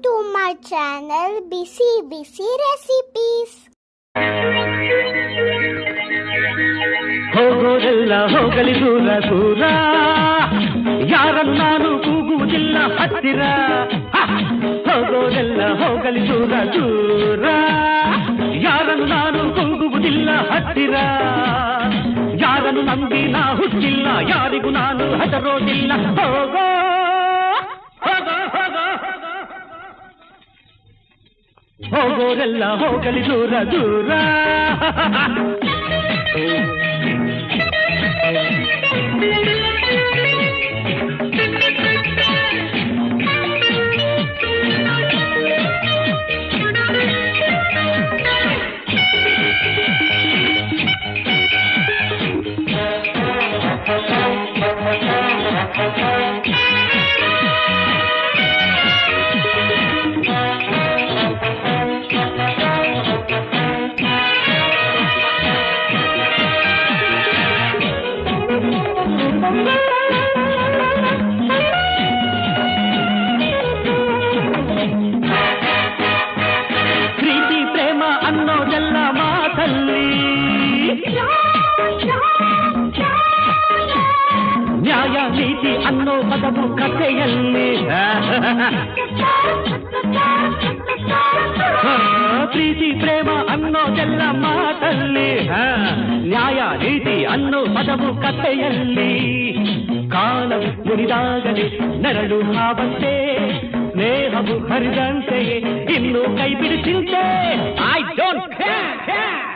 to my channel Bisi Bisi Recipes. ಹೋಗೋದೆಲ್ಲ ಹೋಗಲಿ ದೂರ ದೂರ, ಯಾರನ್ನು ನಾನು ಕೂಗುವುದಿಲ್ಲ ಹತ್ತಿರ. ಹೋಗೋದೆಲ್ಲ ಹೋಗಲಿ ದೂರ ದೂರ, ಯಾರನ್ನು ನಾನು ಕೂಗುವುದಿಲ್ಲ ಹತ್ತಿರ. ಯಾರನ್ನು ನಂಬಿ ನಾ ಹುಟ್ಟಿಲ್ಲ, ಯಾರಿಗೂ ನಾನು ಹೆದರೋದಿಲ್ಲ. ಹೋಗೋ ಹೋಗೋರೆಲ್ಲ ಹೋಗಲಿ ದೂರ ದೂರ. ಪ್ರೀತಿ ಪ್ರೇಮ ಅನ್ನೋದೆಲ್ಲ ಮಾತಲ್ಲಿ, ನ್ಯಾಯ ನೀತಿ ಅನ್ನೋ ಪದವು ಕಥೆಯಲ್ಲಿ. ಪ್ರೀತಿ ಪ್ರೇಮ ಅನ್ನೋದೆಲ್ಲ ಮಾತಲ್ಲಿ, ನ್ಯಾಯ ನೀತಿ ಅನ್ನೋ ಪದವು ಕಥೆಯಲ್ಲಿ. ಕಾಲ ಮುರಿದಾಗಲೇ ನೆರಳು ಹಾವಂತೆ, ಸ್ನೇಹವು ಹರಿದಂತೆಯೇ ಇನ್ನು ಕೈ ಬಿಡುತ್ತಿದ್ದೆ. I don't care.